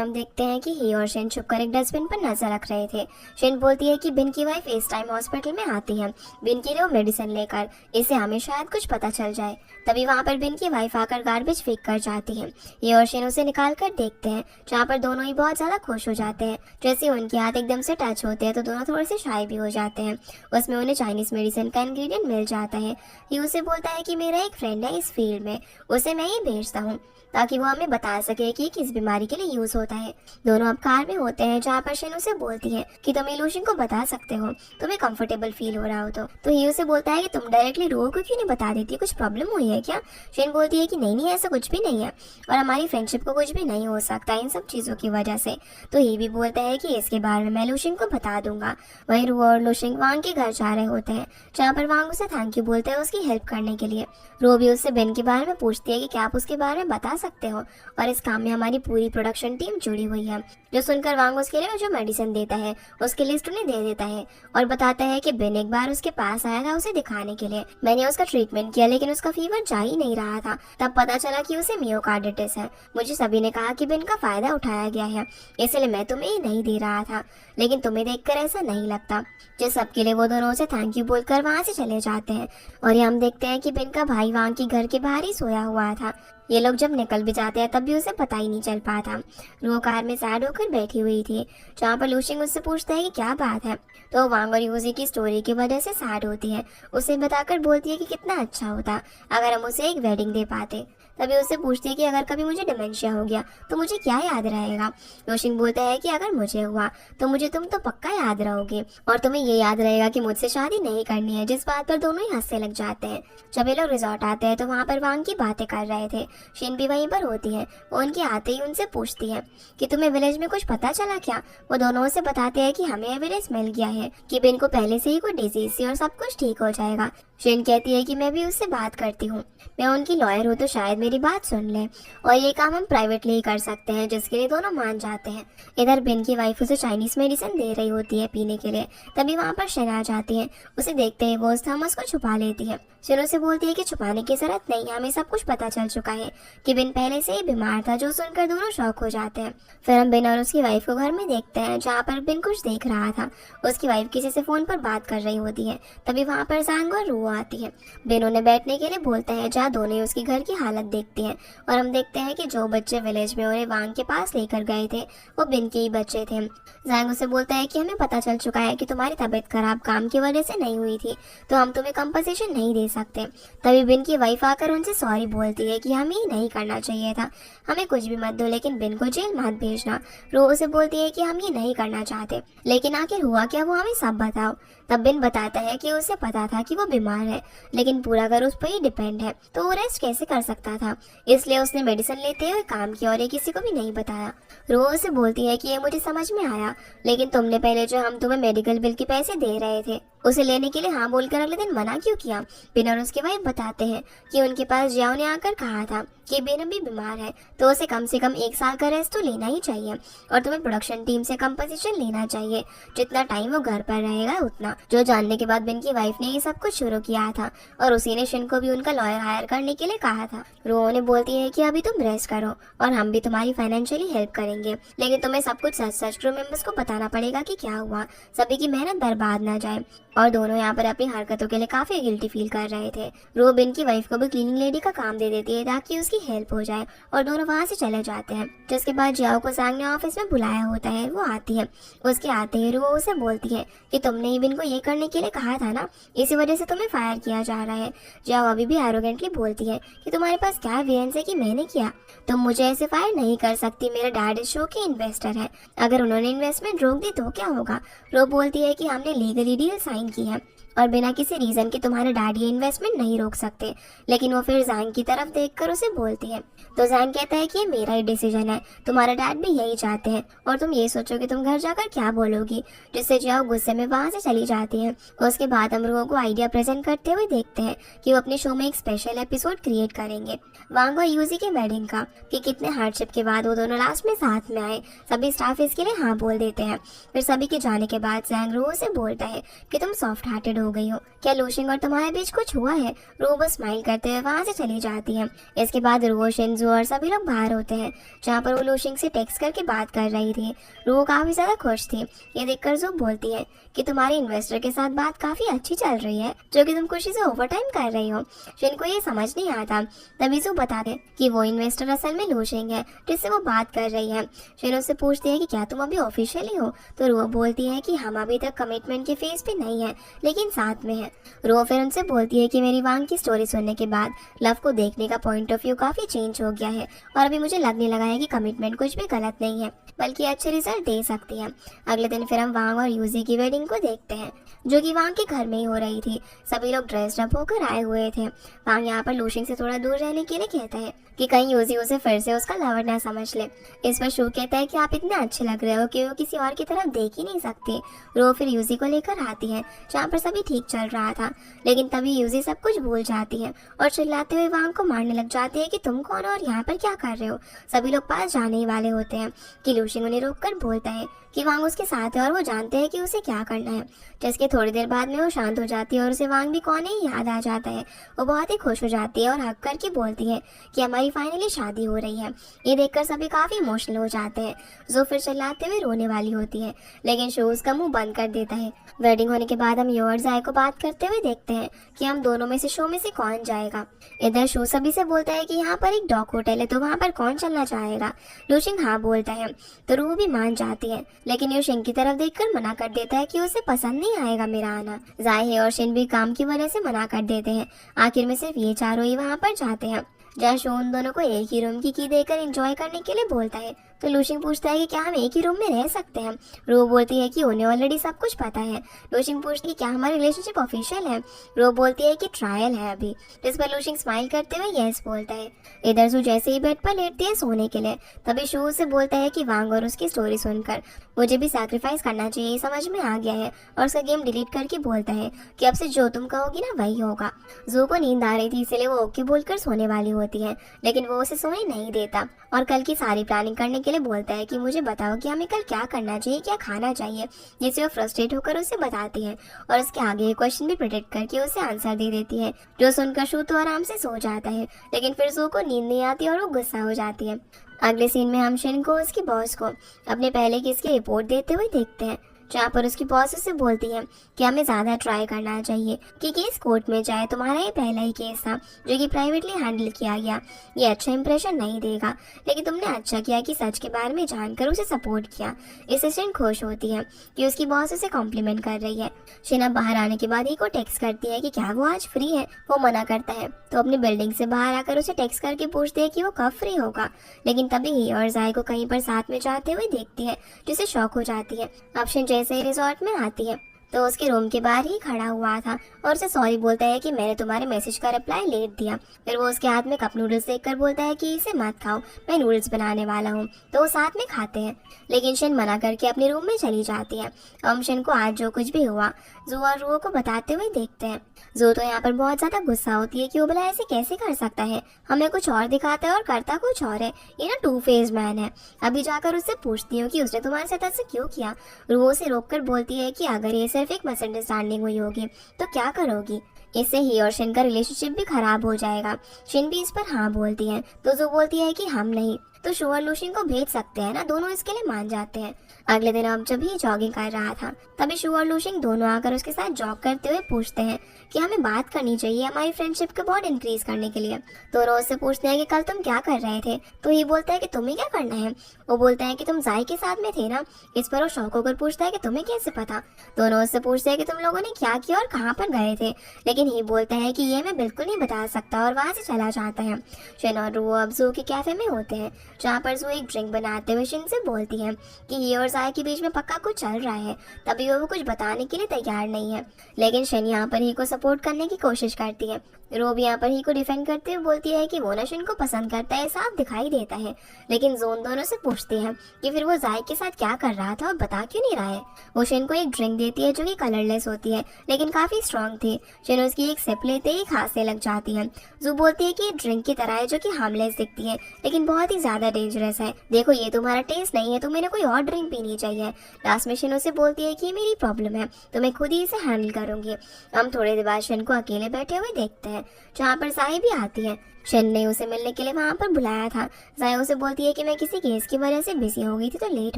हम देखते हैं कि ही और शेन छुपकर एक डस्टबिन पर नजर रख रहे थे। शेन बोलती है कि बिन की वाइफ इस टाइम हॉस्पिटल में आती है, बिन के लिए मेडिसिन लेकर, इसे हमें शायद कुछ पता चल जाए। तभी वहाँ पर बिन की वाइफ आकर गार्बेज फेंक कर जाती है। ये और शेन उसे निकाल कर देखते हैं, जहाँ पर दोनों ही बहुत ज्यादा खुश हो जाते हैं। जैसे उनके हाथ एकदम से टच होते हैं तो दोनों थोड़े से शाय भी हो जाते हैं। उसमें उन्हें चाइनीज मेडिसिन का इंग्रेडिएंट मिल जाता है। ये उसे बोलता है कि मेरा एक फ्रेंड है इस फील्ड में, उसे मैं ये भेजता हूँ ताकि वो हमें बता सके कि किस बीमारी के लिए यूज होता है। दोनों अब कार में होते हैं, जहाँ पर शेन उसे बोलती है कि तुम इलूशन को बता सकते हो, तुम्हें कंफर्टेबल फील हो रहा हो तो ही उसे बोलता है कि तुम डायरेक्टली रो को क्यों नहीं बता देती, कुछ प्रॉब्लम हुई है क्या? शेन बोलती है कि नहीं नहीं, ऐसा कुछ भी नहीं है और हमारी फ्रेंडशिप को कुछ भी नहीं हो सकता इन सब चीजों की वजह से। तो ही भी बोलता है कि इसके बारे में मैं लूशिंग को बता दूंगा। वहीं रू और लूशिंग वांग के घर जा रहे होते हैं, जहाँ पर वांग उसे थैंक यू बोलते हैं उसकी हेल्प करने के लिए। रो भी उससे बेन के बारे में पूछती है कि क्या आप उसके बारे में बता सकते हो, और इस काम में हमारी पूरी प्रोडक्शन टीम जुड़ी हुई है। जो सुनकर वांग उसके लिए जो मेडिसिन देता है उसकी लिस्ट उन्हें दे देता है और बताता है कि बेन एक बार उसके पास आया था उसे दिखाने के लिए। मैंने उसका ट्रीटमेंट किया लेकिन उसका फीवर जा ही नहीं रहा था। तब पता चला कि उसे मियोकार्डिटिस है। मुझे सभी ने कहा कि बेन का फायदा उठाया गया है, इसलिए मैं तुम्हें ये नहीं दे रहा था, लेकिन तुम्हें देखकर ऐसा नहीं लगता। जिस सबके लिए वो दोनों उसे थैंक यू बोलकर वहाँ से चले जाते हैं। और ये हम देखते हैं कि बेन का भाई वांग की घर के बाहर ही सोया हुआ था। ये लोग जब निकल भी जाते हैं तब भी उसे पता ही नहीं चल पाता। वो कार में सैड होकर बैठी हुई थी, जहाँ पर लूशिंग उससे पूछता है कि क्या बात है, तो वांग और यूजी की स्टोरी की वजह से सैड होती है। उसे बताकर बोलती है कि कितना अच्छा होता अगर हम उसे एक वेडिंग दे पाते। तभी उससे पूछती है कि अगर कभी मुझे डिमेंशिया हो गया तो मुझे क्या याद रहेगा। लूशिंग बोलता है कि अगर मुझे हुआ तो मुझे तुम तो पक्का याद रहोगे और तुम्हें ये याद रहेगा कि मुझसे शादी नहीं करनी है, जिस बात पर दोनों ही हंसने लग जाते हैं। जब ये लोग रिजॉर्ट आते हैं तो वहाँ पर वांग की बातें कर रहे थे। शेन भी वहीं पर होती है। वो उनके आते ही उनसे पूछती है कि तुम्हें विलेज में कुछ पता चला क्या? वो दोनों से बताते हैं कि हमें विलेज मिल गया है, कि बेन को पहले से ही कोई डिजीज थी और सब कुछ ठीक हो जाएगा। शेन कहती है कि मैं भी उससे बात करती हूँ, मैं उनकी लॉयर हूँ तो शायद मेरी बात सुन ले, और ये काम हम प्राइवेटली ही कर सकते हैं, जिसके लिए दोनों मान जाते हैं। इधर बेन की वाइफ उसे चाइनीज मेडिसिन दे रही होती है पीने के लिए। तभी वहाँ पर शेन आ जाती है। उसे देखते ही वो उस थॉमस को छुपा लेती है। शेन उसे बोलती है कि छुपाने की जरूरत नहीं, हमें सब कुछ पता चल चुका है कि बेन पहले से ही बीमार था, जो सुनकर दोनों शॉक हो जाते हैं। फिर हम बेन और उसकी वाइफ को घर में देखते हैं, जहाँ पर बेन कुछ देख रहा था। उसकी वाइफ किसी से फोन पर बात कर रही होती है। तभी वहाँ पर जैंग और रू आती है। बेन उन्हें बैठने के लिए बोलता है, जहाँ दोनों उसकी घर की हालत देखती हैं। और हम देखते हैं कि जो बच्चे विलेज में उन्हें वांग के पास लेकर गए थे वो बेन के ही बच्चे थे। जैंग उसे बोलता है कि हमें पता चल चुका है कि तुम्हारी तबीयत खराब काम की वजह से नहीं हुई थी, तो हम तुम्हें कंपनसेशन नहीं दे सकते। तभी बेन की वाइफ आकर उनसे सॉरी बोलती है कि हमें ही नहीं करना चाहिए था, हमें कुछ भी मत दो लेकिन बेन को जेल मत भेजना। रो उसे बोलती है कि हम ये नहीं करना चाहते, लेकिन आखिर हुआ क्या वो हमें सब बताओ। तब बेन बताता है कि उसे पता था कि वो बीमार है, लेकिन पूरा घर उस पर ही डिपेंड है, तो वो रेस्ट कैसे कर सकता था, इसलिए उसने मेडिसिन लेते हुए काम किया और ये किसी को भी नहीं बताया। रो उसे बोलती है कि ये मुझे समझ में आया, लेकिन तुमने पहले जो हम तुम्हें मेडिकल बिल के पैसे दे रहे थे उसे लेने के लिए हाँ बोलकर अगले दिन मना क्यों किया? बेन और उसके वाइफ बताते हैं कि उनके पास जियाओ ने आकर कहा था कि बेन अभी बीमार है, तो उसे कम से कम 1 साल का रेस्ट तो लेना ही चाहिए और तुम्हें प्रोडक्शन टीम से कंपनसेशन लेना चाहिए, जितना टाइम वो घर पर रहेगा उतना। जो जानने के बाद बेन की वाइफ ने ये सब कुछ शुरू किया था और उसी ने शिन को भी उनका लॉयर हायर करने के लिए कहा था। रो ने बोलती है कि अभी तुम रेस्ट करो और हम भी तुम्हारी फाइनेंशियली हेल्प करेंगे, लेकिन तुम्हें सब कुछ सच सच क्रू मेंबर्स को बताना पड़ेगा कि क्या हुआ, सभी की मेहनत बर्बाद ना जाए। और दोनों यहाँ पर अपनी हरकतों के लिए काफी गिल्टी फील कर रहे थे। रो बेन की वाइफ को भी क्लीनिंग लेडी का काम दे देती है ताकि उसकी हेल्प हो जाए और दोनों वहाँ से चले जाते हैं। जिसके बाद जियाओ को जैंग ने ऑफिस में बुलाया होता है, वो आती है। उसके आते ही रो उसे बोलती है कि तुमने ही बेन को ये करने के लिए कहा था ना, इसी वजह से तुम्हें फायर किया जा रहा है। जियाओ अभी भी एरोगेंटली बोलती है कि तुम्हारे पास क्या एविडेंस है कि मैंने किया, तुम मुझे ऐसे फायर नहीं कर सकती, मेरा डैड इस शो के इन्वेस्टर है, अगर उन्होंने इन्वेस्टमेंट रोक दी तो क्या होगा? रो बोलती है कि हमने लीगली डील साइन की है और बिना किसी रीजन के तुम्हारे डैड ये इन्वेस्टमेंट नहीं रोक सकते। लेकिन वो फिर जैंग की तरफ देखकर उसे बोलती है, तो जैंग कहता है कि ये मेरा ही डिसीजन है, तुम्हारा डैड भी यही चाहते हैं और तुम ये सोचो कि तुम घर जाकर क्या बोलोगी, जिससे जियाओ गुस्से में वहाँ से चली जाती है। उसके बाद हम लोगों को आइडिया प्रेजेंट करते हुए देखते हैं कि वो अपने शो में एक स्पेशल एपिसोड क्रिएट करेंगे वांग और यूजी के वेडिंग का, कि कितने हार्डशिप के बाद वो दोनों लास्ट में साथ में आए। सभी स्टाफ इसके लिए हाँ बोल देते हैं। फिर सभी के जाने के बाद जैंग रो से बोलता है कि तुम सॉफ्ट हार्टेड हो गई हो, क्या लूशिंग और तुम्हारे बीच कुछ हुआ है? रू बस स्माइल करते हुए वहाँ से चली जाती है। इसके बाद रू, शिनजू और सभी लोग बाहर होते हैं, जहाँ पर वो लूशिंग से टेक्स्ट करके बात कर रही थी। रू काफी ज्यादा खुश थी। ये देखकर जू बोलती है कि तुम्हारी इन्वेस्टर के साथ बात काफी अच्छी चल रही है, जो कि तुम खुशी से ओवर टाइम कर रही हो। शिन को ये समझ नहीं आता। तभी जू बताते कि वो इन्वेस्टर असल में लूशिंग है, जिससे वो बात कर रही है। शिन उससे पूछती है कि क्या तुम अभी ऑफिशियली हो? तो रू बोलती है कि हम अभी तक कमिटमेंट के फेज पे नहीं है, लेकिन साथ में है। रू फिर उनसे बोलती है कि मेरी वांग की स्टोरी सुनने के बाद लव को देखने का पॉइंट ऑफ व्यू काफी चेंज हो गया है, और अभी मुझे लगने लगा है कि कमिटमेंट कुछ भी गलत नहीं है, बल्कि अच्छे रिजल्ट दे सकती है। अगले दिन फिर हम वांग और यूजी की वेडिंग को देखते हैं, जो कि वांग के घर में ही हो रही थी। सभी लोग ड्रेस्ड अप होकर आए हुए थे। वांग यहाँ पर लूशिंग से थोड़ा दूर रहने के लिए कहता है कि कहीं यूजी उसे फिर से उसका लवर ना समझ ले। इस पर शू कहता है कि आप इतने अच्छे लग रहे हो कि वो किसी और की तरफ देख ही नहीं सकती। रो फिर यूजी को लेकर आती है, जहाँ पर सभी ठीक चल रहा था, लेकिन तभी यूजी सब कुछ भूल जाती है और चिल्लाते हुए वांग को मारने लग जाती है कि तुम कौन हो और यहाँ पर क्या कर रहे हो। सभी लोग पास जाने ही वाले होते हैं कि लूशिंग उन्हें रोककर बोलता है कि वांग उसके साथ है और वो जानते हैं कि उसे क्या करना है। जिसके थोड़ी देर बाद में वो शांत हो जाती है और उसे वांग भी कौन है याद आ जाता है। वो बहुत ही खुश हो जाती है और हक करके बोलती है कि हमारी फाइनली शादी हो रही है। ये देखकर सभी काफी इमोशनल हो जाते हैं। जो फिर चिल्लाते हुए रोने वाली होती है, लेकिन शो उसका मुंह बंद कर देता है। वेडिंग होने के बाद हम यो और जाय को बात करते हुए देखते हैं कि हम दोनों में से शो में से कौन जाएगा। इधर शो सभी से बोलता है कि यहाँ पर एक डॉग होटल है, तो वहाँ पर कौन चलना चाहेगा। लूशिंग हाँ बोलता है, तो रू भी मान जाती है, लेकिन यो शिन की तरफ देखकर मना कर देता है कि उसे पसंद नहीं आएगा मेरा आना। जाय और शिन भी काम की वजह से मना कर देते हैं। आखिर में सिर्फ ये चारों ही वहाँ पर जाते हैं, जहाँ शो उन दोनों को एक ही रूम की की देकर एंजॉय करने के लिए बोलता है। तो लूशिंग पूछता है कि क्या हम एक ही रूम में रह सकते हैं। रो बोलती है कि उन्हें ऑलरेडी सब कुछ पता है। लूशिंग पूछती है कि क्या हमारी रिलेशनशिप ऑफिशियल है। रो बोलती है कि ट्रायल है अभी, जिस पर लूशिंग स्माइल करते हुए यस बोलता है। इधर सू जैसे ही बेड पर लेटती है सोने के लिए, तभी शो से बोलता है कि वांग और उसकी स्टोरी सुनकर मुझे भी सैक्रिफाइस करना चाहिए, समझ में आ गया है, और उसका गेम डिलीट करके बोलता है कि अब से जो तुम कहोगी ना वही होगा। जू को नींद आ रही थी, इसलिए वो ओके बोलकर सोने वाली होती है, लेकिन वो उसे सोने नहीं देता और कल की सारी प्लानिंग करने के लिए बोलता है कि मुझे बताओ कि हमें कल क्या करना चाहिए, क्या खाना चाहिए। जिससे वो फ्रस्ट्रेट होकर उसे बताती है और उसके आगे ये क्वेश्चन भी प्रिडिक्ट करके उसे आंसर दे देती है, जो सुनकर शू तो आराम से सो जाता है, लेकिन फिर जू को नींद नहीं आती और वो गुस्सा हो जाती है। अगले सीन में हम शिन को उसकी बॉस को अपने पहले केस की रिपोर्ट देते हुए देखते हैं, जहाँ पर उसकी बॉस उससे बोलती है कि हमें ज़्यादा ट्राई करना चाहिए कि केस कोर्ट में जाए। तुम्हारा ये पहला ही केस था जो कि प्राइवेटली हैंडल किया गया, ये अच्छा इंप्रेशन नहीं देगा, लेकिन तुमने अच्छा किया कि सच के बारे में जानकर उसे सपोर्ट किया। इससे शिन खुश होती है कि उसकी बॉस उसे कॉम्प्लीमेंट कर रही है। शिना बाहर आने के बाद ही को टेक्स्ट करती है कि क्या वो आज फ्री है। वो मना करता है, तो अपनी बिल्डिंग से बाहर आकर उसे टेक्स्ट करके पूछती है कि वो कब फ्री होगा, लेकिन तभी ही और जाय को कहीं पर साथ में जाते हुए देखती है, जिसे शौक हो जाती है। अब शिन जैसे ही रिजॉर्ट में आती है तो उसके रूम के बाहर ही खड़ा हुआ था और उसे सॉरी बोलता है कि मैंने तुम्हारे मैसेज का रिप्लाई लेट दिया। फिर वो उसके हाथ में कप नूडल्स देखकर बोलता है कि इसे मत खाओ, मैं नूडल्स बनाने वाला हूँ। तो वो साथ में खाते हैं, लेकिन शिन मना करके अपने रूम में चली जाती है। हम शिन को आज जो कुछ भी हुआ जू और रुओ को बताते हुए देखते हैं। जू तो यहाँ पर बहुत ज्यादा गुस्सा होती है कि वो भला ऐसे कैसे कर सकता है, हमें कुछ और दिखाता है और करता कुछ और है, ये ना टू फेज मैन है। अभी जाकर उससे पूछती हूँ कि उसने तुम्हारे साथ ऐसे क्यों किया। रुओ से रोककर बोलती है कि अगर ये सिर्फ एक मिसअंडरस्टैंडिंग हुई होगी तो क्या करोगी, इससे ही और शिन का रिलेशनशिप भी खराब हो जाएगा। शिन भी इस पर हाँ बोलती है, तो जो बोलती है कि हम नहीं तो शो और लूशिन को भेज सकते हैं ना, दोनों इसके लिए मान जाते हैं। अगले दिन अब जब ही जॉगिंग कर रहा था, तभी शो और लूशिन दोनों आकर उसके साथ जॉग करते हुए पूछते हैं कि हमें बात करनी चाहिए हमारी फ्रेंडशिप का बॉन्ड इंक्रीज करने के लिए। तो रोज से पूछते हैं कि कल तुम क्या कर रहे थे, तो ये बोलता है कि तुम्हें क्या करना है। वो बोलता है कि तुम जाय के साथ में थे ना। इस पर वो शौक होकर पूछता है कि तुम्हें कैसे पता। दोनों उससे पूछते हैं कि तुम लोगों ने क्या किया और कहाँ पर गए थे, लेकिन ही बोलता है कि ये मैं बिल्कुल नहीं बता सकता और वहाँ से चला जाता है। शिन और रू अब जू के कैफे में होते हैं, जहाँ पर जू एक ड्रिंक बनाते हुए शिन से बोलती है कि ये और जाय के बीच में पक्का कुछ चल रहा है। तभी वो कुछ बताने के लिए तैयार नहीं है, लेकिन शिन यहाँ पर ही को सपोर्ट करने की कोशिश करती है। रो भी यहाँ पर ही को डिफेंड करते हुए बोलती है कि वो ना शिन को पसंद करता है, साफ दिखाई देता है। लेकिन जोन दोनों से पूछती है कि फिर वो जाय के साथ क्या कर रहा था और बता क्यों नहीं रहा है। वो शिन को एक ड्रिंक देती है जो कि कलरलेस होती है, लेकिन काफी स्ट्रॉन्ग थी। शिन उसकी एक सिप लेते ही खांसने लग जाती है। जू बोलती है कि ड्रिंक की तरह है जो कि हार्मलेस दिखती है, लेकिन बहुत ही ज्यादा ज्यादा डेंजरस है। देखो ये तुम्हारा टेस्ट नहीं है, तो मैंने कोई और ड्रिंक पीनी चाहिए। लास्ट में शिन उसे बोलती है कि ये मेरी प्रॉब्लम है, तो मैं खुद ही इसे हैंडल करूंगी। हम थोड़ी देर बाद शिन को अकेले बैठे हुए देखते हैं, जहाँ पर साई भी आती है। शिन ने उसे मिलने के लिए वहाँ पर बुलाया था। साई उसे बोलती है कि मैं किसी केस की वजह से बिजी हो गई थी तो लेट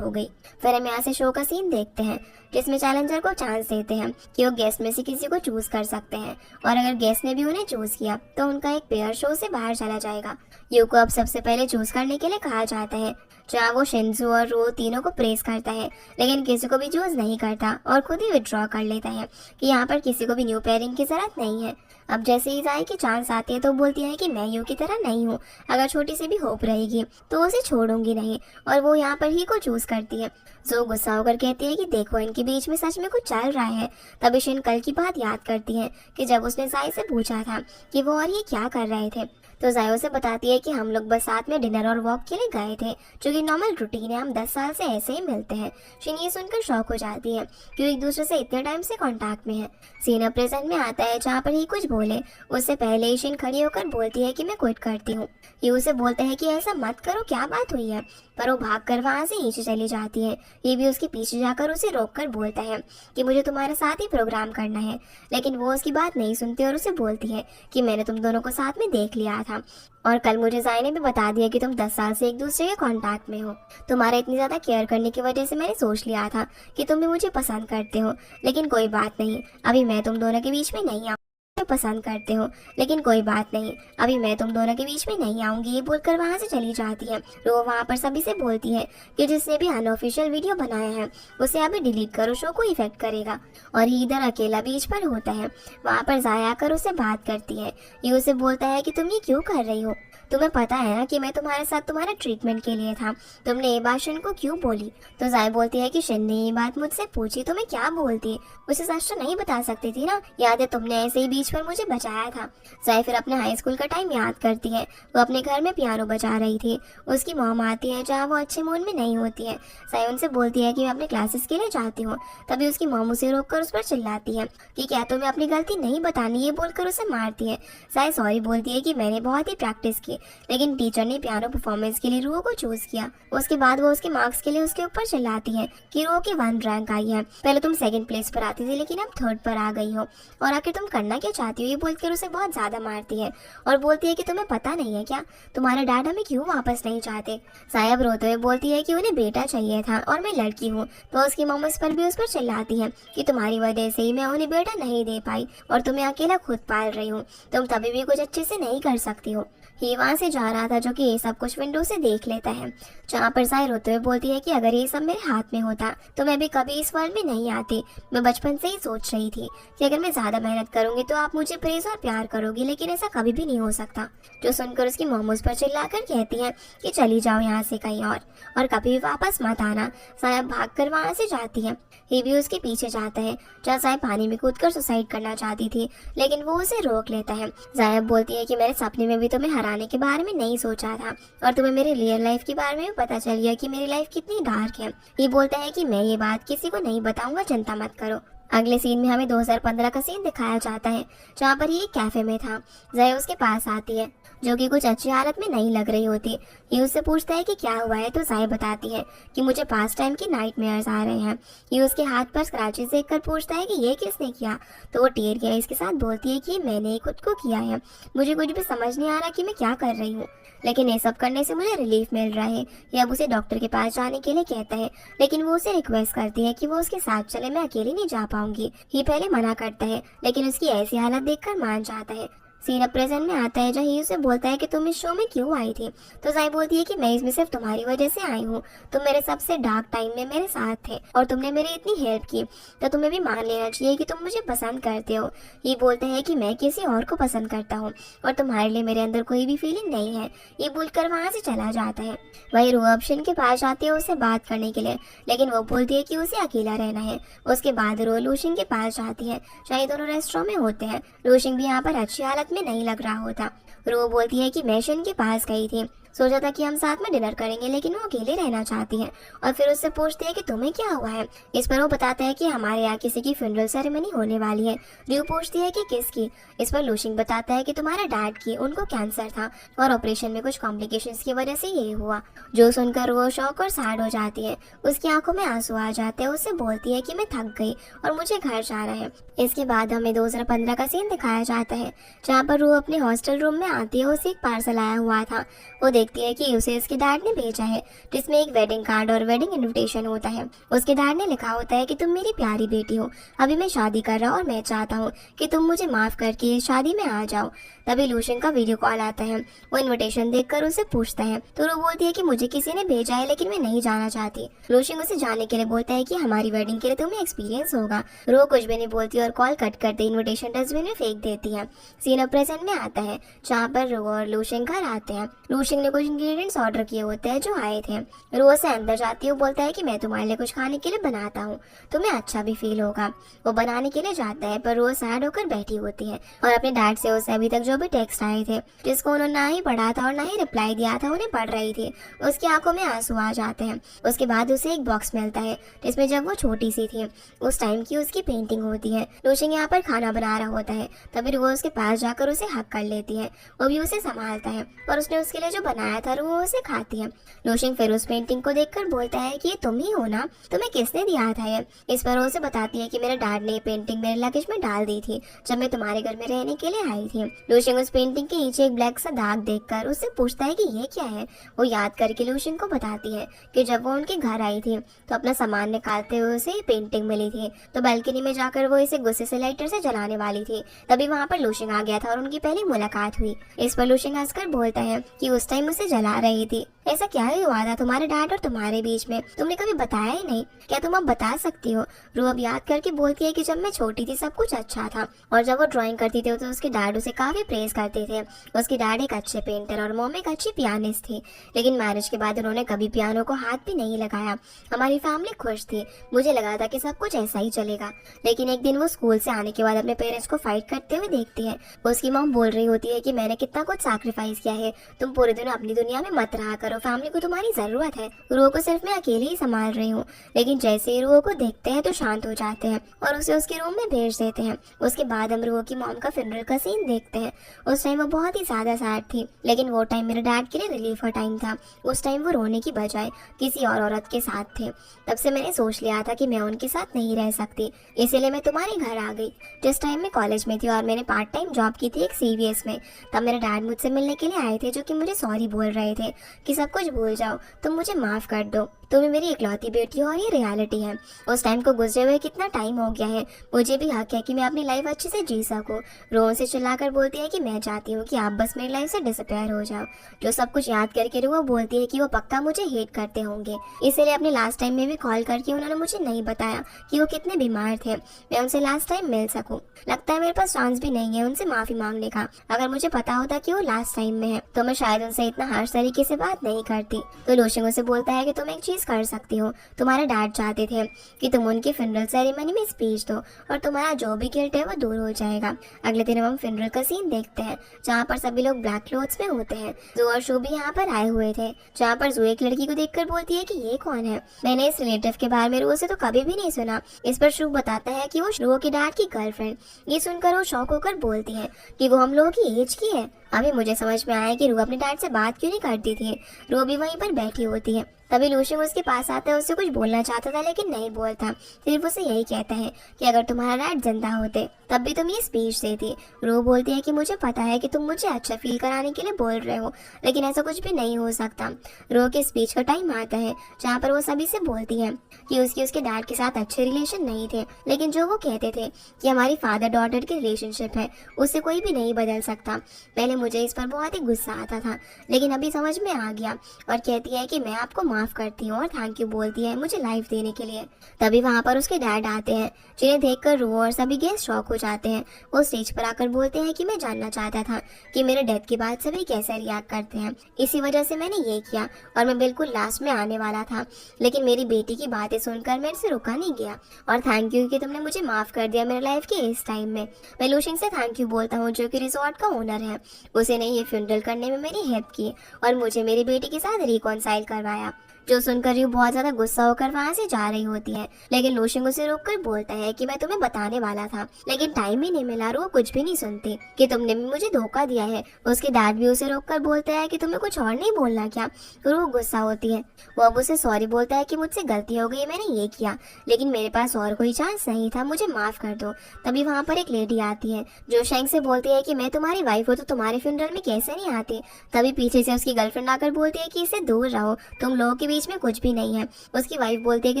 हो गई। फिर हम यहाँ से शो का सीन देखते हैं, जिसमें चैलेंजर को चांस देते हैं कि वो गेस्ट में से किसी को चूज कर सकते हैं, और अगर गेस्ट ने भी उन्हें चूज किया तो उनका एक पेयर शो से बाहर चला जाएगा। यू को अब सबसे पहले चूज करने के लिए कहा जाता है, जहाँ वो शिंजू और रू तीनों को प्रेस करता है, लेकिन किसी को भी चूज नहीं करता और खुद ही विड्रॉ कर लेता है कि यहाँ पर किसी को भी न्यू पेयरिंग की जरूरत नहीं है। अब जैसे ही जाए की चांस आती है तो बोलती है कि मैं यू की तरह नहीं हूँ, अगर छोटी सी भी होप रहेगी तो उसे छोड़ूंगी नहीं, और वो यहाँ पर ही को चूज करती है। जो गुस्सा होकर कहती है कि देखो इनके बीच में सच में कुछ चल रहा है। तभी शिन कल की बात याद करती है कि जब उसने जाई से पूछा था कि वो और ये क्या कर रहे थे, तो जायो से बताती है कि हम लोग बस साथ में डिनर और वॉक के लिए गए थे, जो कि नॉर्मल रूटीन है, हम 10 साल से ऐसे ही मिलते हैं। शिन ये सुनकर शॉक हो जाती है कि वो एक दूसरे से इतने टाइम से कांटेक्ट में है। सीन प्रेजेंट में आता है, जहाँ पर ही कुछ बोले उससे पहले ही शिन खड़ी होकर बोलती है कि मैं क्विट करती हूँ। ये उसे बोलता है कि ऐसा मत करो, क्या बात हुई है, पर वो भागकर वहाँ से नीचे चली जाती है। ये भी उसके पीछे जाकर उसे रोककर बोलता है कि मुझे तुम्हारे साथ ही प्रोग्राम करना है, लेकिन वो उसकी बात नहीं सुनती और उसे बोलती है कि मैंने तुम दोनों को साथ में देख लिया था, और कल मुझे जाई ने भी बता दिया कि तुम 10 साल से एक दूसरे के कांटेक्ट में हो। तुम्हारे इतनी ज्यादा केयर करने की वजह से मैंने सोच लिया था कि तुम भी मुझे पसंद करते हो, लेकिन कोई बात नहीं, अभी मैं तुम दोनों के बीच में नहीं आऊँ। पसंद करते हो, लेकिन कोई बात नहीं, अभी मैं तुम दोनों के बीच में नहीं आऊंगी। ये बोलकर वहां से चली जाती है। वो वहां पर सभी से बोलती है कि जिसने भी अनऑफिशियल वीडियो बनाया है उसे अभी डिलीट करो, शो को इफेक्ट करेगा। और ये इधर अकेला बीच पर होता है। वहां पर जाया आकर उसे बात करती है। ये उसे बोलता है कि तुम ये क्यों कर रही हो, तुम्हें पता है ना कि मैं तुम्हारे साथ तुम्हारे ट्रीटमेंट के लिए था, तुमने ये बात शिन को क्यों बोली। तो जाय बोलती है कि शिन ने ये बात मुझसे पूछी तो मैं क्या बोलती, उसे सच तो नहीं बता सकती थी ना, याद है तुमने ऐसे ही बीच पर मुझे बचाया था। जाय फिर अपने हाई स्कूल का टाइम याद करती है। वो अपने घर में पियानो बजा रही थी। उसकी मॉम आती है, जहाँ वो अच्छे मूड में नहीं होती है। जाय उनसे बोलती है कि मैं अपने क्लासेस के लिए जाती हूँ। तभी उसकी मॉम उसे रोककर उस पर चिल्लाती है कि क्या तुम्हें अपनी गलती नहीं बतानी, ये बोलकर उसे मारती है। जाय सॉरी बोलती है कि मैंने बहुत ही प्रैक्टिस की, लेकिन टीचर ने पियानो परफॉर्मेंस के लिए रूह को चूज किया। उसके बाद वो उसके मार्क्स के लिए उसके ऊपर चिल्लाती है कि रूह की 1 रैंक आई है, पहले तुम 2nd प्लेस पर आती थी लेकिन अब 3rd पर आ गई हो, और आखिर तुम करना क्या चाहती हो। ये बोलकर उसे बहुत ज्यादा मारती है और बोलती है कि तुम्हें पता नहीं है क्या, तुम्हारे डैड हमें क्यों वापस नहीं चाहते। सायब रोते हुए बोलती है कि उन्हें बेटा चाहिए था और मैं लड़की हूँ। तो उसकी मॉम उस पर भी उस पर चिल्लाती है कि तुम्हारी वजह से ही मैं उन्हें बेटा नहीं दे पाई और तुम्हें अकेला खुद पाल रही हूँ, तुम तभी भी कुछ अच्छे से नहीं कर सकती हो। ये वहाँ से जा रहा था, जो कि ये सब कुछ विंडो से देख लेता है, जहाँ पर साय रोते हुए बोलती है कि अगर ये सब मेरे हाथ में होता तो मैं भी कभी इस वर्ल्ड में नहीं आती। मैं बचपन से ही सोच रही थी कि अगर मैं ज्यादा मेहनत करूंगी तो आप मुझे प्रेज और प्यार करोगी, लेकिन ऐसा कभी भी नहीं हो सकता। जो सुनकर उसकी मॉम उस पर चिल्लाकर कहती है कि चली जाओ यहाँ से कहीं और कभी भी वापस मत आना। सायब भागकर वहाँ से जाती है। ये भी उसके पीछे जाता है, जहाँ सायब पानी में कूदकर सुसाइड करना चाहती थी, लेकिन वो उसे रोक लेता है। जायब बोलती है कि मैंने सपने में भी तुम्हें हराने के बारे में नहीं सोचा था, और तुम्हें मेरे रियल लाइफ के बारे में भी पता चल गया कि मेरी लाइफ कितनी डार्क है। ये बोलता है कि मैं ये बात किसी को नहीं बताऊंगा, चिंता मत करो। अगले सीन में हमें 2015 का सीन दिखाया जाता है, जहाँ पर ये कैफे में था। जय उसके पास आती है, जो कि कुछ अच्छी हालत में नहीं लग रही होती। ये उससे पूछता है कि क्या हुआ है, तो जय बताती है कि मुझे पास टाइम की नाइटमेयर्स आ रहे हैं। ये उसके हाथ पर स्क्रैचेस देखकर पूछता है कि ये किसने किया, तो वो टीयर गैस के साथ बोलती है कि मैंने ही खुद को किया है, मुझे कुछ भी समझ नहीं आ रहा कि मैं क्या कर रही हूँ, लेकिन ये सब करने से मुझे रिलीफ मिल रहा है। ये अब उसे डॉक्टर के पास जाने के लिए कहता है, लेकिन वो उसे रिक्वेस्ट करती है कि वो उसके साथ चले, मैं अकेली नहीं जा पाऊंगी। ये पहले मना करता है, लेकिन उसकी ऐसी हालत देखकर मान जाता है। सीन प्रेजेंट में आता है, जहाँ ही उसे बोलता है कि तुम इस शो में क्यों आई थी, तो जाई बोलती है कि मैं इसमें सिर्फ तुम्हारी वजह से आई हूँ, तुम मेरे सबसे डार्क टाइम में मेरे साथ थे और तुमने मेरी इतनी हेल्प की, तो तुम्हें भी मान लेना चाहिए कि तुम मुझे पसंद करते हो। ये बोलता है कि मैं किसी और को पसंद करता हूँ और तुम्हारे लिए मेरे अंदर कोई भी फीलिंग नहीं है। ये बोलकर वहाँ से चला जाता है। वही रूअबशन के पास आती है उससे बात करने के लिए, लेकिन वो बोलती है कि उसे अकेला रहना है। उसके बाद रो लूशिंग के पास जाती है, शायद दोनों रेस्टोरेंट में होते हैं। लूशिंग भी यहाँ पर अच्छी हालत में नहीं लग रहा होता। रो बोलती है कि मैं शिन के पास गई थी सोचा था कि हम साथ में डिनर करेंगे, लेकिन वो अकेले रहना चाहती है और फिर उससे पूछती है कि तुम्हें क्या हुआ है। इस पर वो बताता है कि हमारे यहाँ किसी की फ्यूनरल सेरेमनी होने वाली है। रू पूछती है कि किसकी। इस पर लूशिंग बताता है कि तुम्हारा डैड की, उनको कैंसर था और ऑपरेशन में कुछ कॉम्प्लिकेशंस की वजह से ये हुआ। जो सुनकर वो शॉक और सैड हो जाती है, उसकी आंखों में आंसू आ जाते हैं। उससे बोलती है कि मैं थक गई और मुझे घर जाना है। इसके बाद हमें 2015 का सीन दिखाया जाता है, जहाँ पर वो अपने हॉस्टल रूम में आती है। उसे एक पार्सल आया हुआ था। वो देखती है कि उसे उसके डैड ने भेजा है, जिसमें एक वेडिंग कार्ड और वेडिंग इनविटेशन होता है। उसके डैड ने लिखा होता है कि तुम मेरी प्यारी बेटी हो, अभी मैं शादी कर रहा हूँ और मैं चाहता हूँ कि तुम मुझे माफ करके इस शादी में आ जाओ। तभी लूशियन का वीडियो कॉल आता है। वो इनविटेशन देखकर उसे पूछता है तो वो बोलती है कि मुझे किसी ने भेजा है, लेकिन मैं नहीं जाना चाहती। लूशियन उसे जाने के लिए बोलता है कि हमारी वेडिंग के लिए तुम्हें एक्सपीरियंस होगा। रो कुछ भी नहीं बोलती और कॉल कट करते इनविटेशन डस्टबिन में फेंक देती है। सीन अब प्रेजेंट में आता है, जहाँ पर रो और लूशियन घर आते हैं। लूशियन ने कुछ इंग्रेडिएंट्स ऑर्डर किए होते हैं जो आए थे। रो से अंदर जाती है, बोलता है कि मैं तुम्हारे लिए कुछ खाने के लिए बनाता हूँ, तुम्हें अच्छा भी फील होगा। वो बनाने के लिए जाता है, पर रो सैड होकर बैठी होती है और अपने डैड से उसे अभी तक जो भी टेक्स्ट आए थे, जिसको उन्होंने ना ही पढ़ा था और ना ही रिप्लाई दिया था, उन्हें पढ़ रही थी। उसकी आंखों में आंसू आ जाते हैं। उसके बाद उसे एक बॉक्स मिलता है, जिसमें जब वो छोटी सी थी उस टाइम की उसकी पेंटिंग होती है। लूशियन यहाँ पर खाना बना रहा होता है, तभी वो उसके पास जाकर उसे हक कर लेती है। वो भी उसे संभालता है और उसने उसके लिए जो बनाया था वो उसे खाती है। लूशियन फिर उस पेंटिंग को देखकर बोलता है कि ये तुम ही हो ना, तुम्हें किसने दिया था ये। इस पर वो उसे बताती है कि मेरे डैड ने पेंटिंग मेरे लगेज में डाल दी थी जब मैं तुम्हारे घर में रहने के लिए आई थी। लूशियन उस पेंटिंग के नीचे एक ब्लैक सा दाग देखकर उससे पूछता है कि ये क्या है। वो याद करके लूशियन को बताती है कि जब वो उनके घर आई थी तो अपना सामान निकालते हुए उसे पेंटिंग मिली थी, तो बालकनी में जाकर वो इसे गुस्से से लाइटर से जलाने वाली थी। तभी वहाँ पर लूशियन आ गया था और उनकी पहली मुलाकात हुई। इस पर लूशियन हंसकर बोलता है कि उस टाइम उसे जला रही थी। ऐसा क्या ही हुआ था तुम्हारे डैड और तुम्हारे बीच में, तुमने कभी बताया ही नहीं, क्या तुम अब बता सकती हो। रू अब याद करके बोलती है कि जब मैं छोटी थी सब कुछ अच्छा था और जब वो ड्राइंग करती थी तो उसके डैड उसे काफी प्रेज करते थे। उसकी डैड एक अच्छे पेंटर और मॉम एक अच्छी पियानिस्ट थी, लेकिन मैरिज के बाद उन्होंने कभी पियानो को हाथ भी नहीं लगाया। हमारी फैमिली खुश थी, मुझे लगा था कि सब कुछ ऐसा ही चलेगा। लेकिन एक दिन वो स्कूल से आने के बाद अपने पेरेंट्स को फाइट करते हुए देखती है। उसकी मॉम बोल रही होती है कि मैंने कितना कुछ सैक्रिफाइस किया है, तुम पूरे दिन अपनी दुनिया में मत रहा करो, फैमिली को तुम्हारी जरूरत है। रू को सिर्फ मैं अकेले ही संभाल रही हूँ। लेकिन जैसे ही रू को देखते हैं तो शांत हो जाते हैं और उसे उसके रूम में भेज देते हैं। उसके बाद हम रू की मॉम का फ्यूनरल का सीन देखते हैं। उस टाइम वो बहुत ही ज्यादा सैड थी, लेकिन वो टाइम मेरे डैड के लिए रिलीफ का टाइम था। उस टाइम वो रोने की बजाय किसी और औरत के साथ थे। तब से मैंने सोच लिया था कि मैं उनके साथ नहीं रह सकती, इसीलिए मैं तुम्हारे घर आ गई। जिस टाइम मैं कॉलेज में थी और मैंने पार्ट टाइम जॉब की थी एक CVS में, तब मेरे डैड मुझसे मिलने के लिए आए थे, जो कि मुझे सॉरी बोल रहे थे कि सब कुछ भूल जाओ, तुम मुझे माफ कर दो, तुम्हें मेरी इकलौती बेटी हो और ये रियलिटी है। उस टाइम को गुजरे हुए कितना टाइम हो गया है, मुझे भी हक है कि मैं अपनी लाइफ अच्छे से जी सकूं। रो से चिल्लाकर बोलती है कि मैं चाहती हूँ कि आप बस मेरी लाइफ से डिसअपेयर हो जाओ। जो सब कुछ याद करके रो बोलती है कि वो पक्का मुझे हेट करते होंगे, इसीलिए अपने लास्ट टाइम में भी कॉल करके उन्होंने मुझे नहीं बताया कि वो कितने बीमार थे, मैं उनसे लास्ट टाइम मिल सकूं। लगता है मेरे पास चांस भी नहीं है उनसे माफी मांगने का। अगर मुझे पता होता कि वो लास्ट टाइम में है तो मैं शायद उनसे इतना हार्श तरीके से बात नहीं करती। तो लूशियन उसे बोलता है कि तुम एक चीज कर सकती हो, तुम्हारे डैड चाहते थे कि तुम उनकी फ्यूनरल सेरेमनी में स्पीच दो और तुम्हारा जो भी गिल्ट है वो दूर हो जाएगा। अगले दिन हम फ्यूनरल का सीन देखते हैं, जहाँ पर सभी लोग ब्लैक क्लोथ्स में होते हैं। जू और शू भी यहाँ पर आए हुए थे, जहाँ पर जू एक लड़की को देखकर बोलती है कि ये कौन है, मैंने इस रिलेटिव के बारे में रू से तो कभी भी नहीं सुना। इस पर शू बताता है कि वो रू के डैड की गर्लफ्रेंड। ये सुनकर वो शॉक होकर बोलती है कि वो हम लोगों की एज की है। अभी मुझे समझ में आया कि रू अपने डैड से बात क्यों नहीं करती थी। रू भी वहीं पर बैठी होती है। तभी लूशियन उसके पास आता है, उससे कुछ बोलना चाहता था लेकिन नहीं बोलता। सिर्फ उसे यही कहता है कि अगर तुम्हारा डैड जिंदा होते तब भी तुम ये स्पीच देती। रो बोलती है कि मुझे पता है कि तुम मुझे अच्छा फील कराने के लिए बोल रहे हो, लेकिन ऐसा कुछ भी नहीं हो सकता। रो के स्पीच का टाइम आता है, जहाँ पर वो सभी से बोलती है कि उसके डैड के साथ अच्छे रिलेशन नहीं थे, लेकिन जो वो कहते थे कि हमारी फादर डॉटर की रिलेशनशिप है, उससे कोई भी नहीं बदल सकता। पहले मुझे इस पर बहुत ही गुस्सा आता था, लेकिन अभी समझ में आ गया। और कहती है कि मैं आपको माफ माफ करती हूँ और थैंक यू बोलती है मुझे लाइफ देने के लिए। तभी वहाँ पर उसके डैड आते हैं, जिन्हें देखकर रू और सभी गेस्ट शॉक हो जाते हैं। वो स्टेज पर आकर बोलते हैं कि मैं जानना चाहता था कि मेरे डेथ के बाद सभी कैसे रिएक्ट करते हैं, इसी वजह से मैंने ये किया और मैं बिल्कुल लास्ट में आने वाला था, लेकिन मेरी बेटी की बातें सुनकर मेरे से रुका नहीं गया और थैंक यू कि तुमने मुझे माफ कर दिया मेरे लाइफ के इस टाइम में। मैं लूशिंग से थैंक यू बोलता हूँ, जो कि रिजॉर्ट का ओनर है। उसने ये फ्यूनरल करने में मेरी हेल्प की और मुझे मेरी बेटी के साथ रिकॉन्साइल करवाया। जो सुनकर रू बहुत ज्यादा गुस्सा होकर वहाँ से जा रही होती है, लेकिन लूशिंग उसे रोककर बोलता है कि मैं तुम्हें बताने वाला था लेकिन टाइम ही नहीं मिला। रू कुछ भी नहीं सुनती कि तुमने भी मुझे धोखा दिया है। उसके डैड भी उसे रोककर बोलता है कि तुम्हें कुछ और नहीं बोलना क्या। रू गुस्सा होती है। वो अब उसे सॉरी बोलता है कि मुझसे गलती हो गई, मैंने ये किया, लेकिन मेरे पास और कोई चांस नहीं था, मुझे माफ कर दो। तभी वहाँ पर एक लेडी आती है जो शेंग से बोलती है कि मैं तुम्हारी वाइफ हूँ तो तुम्हारे फ्यूनरल में कैसे नहीं आती। तभी पीछे से उसकी गर्लफ्रेंड आकर बोलती है कि इससे दूर रहो, तुम लोगों के बीच में कुछ भी नहीं है। उसकी वाइफ बोलती है कि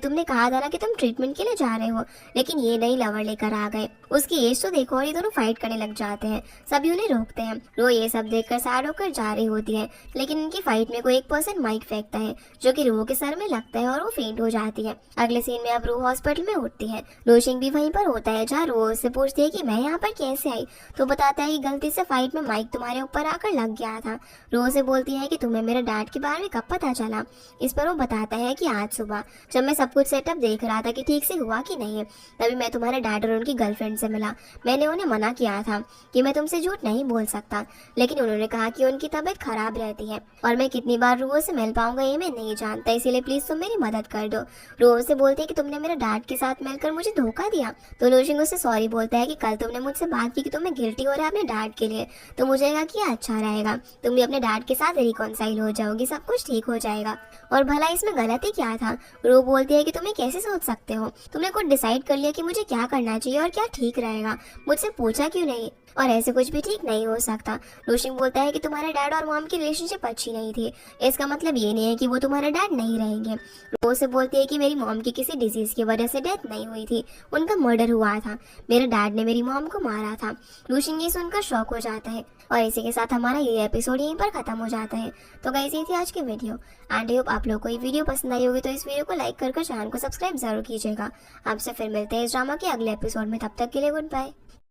तुमने कहा था ना कि तुम ट्रीटमेंट के लिए जा रहे हो, लेकिन ये नई लवर लेकर आ गए। उसकी एज तो देखो और ये दोनों फाइट करने लग जाते हैं। सभी उन्हें रोकते हैं। रो ये सब देखकर सैड होकर जा रही होती है, लेकिन इनकी फाइट में कोई एक पर्सन माइक फेंकता है जो कि रो के सर में लगता है और वो फेंट हो जाती है। अगले सीन में अब रो हॉस्पिटल में उठती है। लूशिंग भी वहीं पर होता है, जहाँ रो उससे पूछती है कि मैं यहाँ पर कैसे आई, तो बताता है कि गलती से फाइट में माइक तुम्हारे ऊपर आकर लग गया था। रो से बोलती है कि तुम्हें मेरे डैड के बारे में कब पता चला। इस पर वो बताता है कि आज सुबह जब मैं सब कुछ सेटअप देख रहा था कि ठीक से हुआ कि नहीं, तभी मैं तुम्हारे डैड और उनकी गर्लफ्रेंड से मिला। मैंने उन्हें मना किया था कि मैं तुमसे झूठ नहीं बोल सकता, लेकिन उन्होंने कहा कि उनकी तबीयत खराब रहती है और मैं कितनी बार रू से मिल पाऊंगा ये मैं नहीं जानता, इसीलिए प्लीज तुम मेरी मदद कर दो। रू से बोलती है कि तुमने मेरे डैड के साथ मिलकर मुझे धोखा दिया। तो लूशिंग उससे सॉरी बोलता है कि कल तुमने मुझसे बात की कि तुम्हें गिल्टी हो रहा है अपने डैड के लिए, तो मुझे लगा कि अच्छा रहेगा, तुम भी अपने डैड के साथ रिकॉन्साइल हो जाओगी, सब कुछ ठीक हो जाएगा। और भला इसमें गलती क्या था। रो बोलती है कि तुम्हें कैसे सोच सकते हो, तुमने खुद डिसाइड कर लिया कि मुझे क्या करना चाहिए और क्या ठीक रहेगा, मुझसे पूछा क्यों नहीं, और ऐसे कुछ भी ठीक नहीं हो सकता। लूशिंग बोलता है कि तुम्हारे डैड और मॉम की रिलेशनशिप अच्छी नहीं थी, इसका मतलब ये नहीं है कि वो तुम्हारे डैड नहीं रहेंगे। रो से बोलती है कि मेरी मॉम की किसी डिजीज की वजह से डेथ नहीं हुई थी, उनका मर्डर हुआ था, मेरे डैड ने मेरी मॉम को मारा था। लूशिंग ये सुनकर शॉक हो जाता है और इसी के साथ हमारा ये एपिसोड यहीं पर खत्म हो जाता है। तो गाइस ये थी आज की वीडियो एंड आई होप आप लोगों को ये वीडियो पसंद आई होगी, तो इस वीडियो को लाइक कर चैनल को सब्सक्राइब जरूर कीजिएगा। आपसे फिर मिलते हैं इस ड्रामा के अगले एपिसोड में, तब तक के लिए गुड बाय।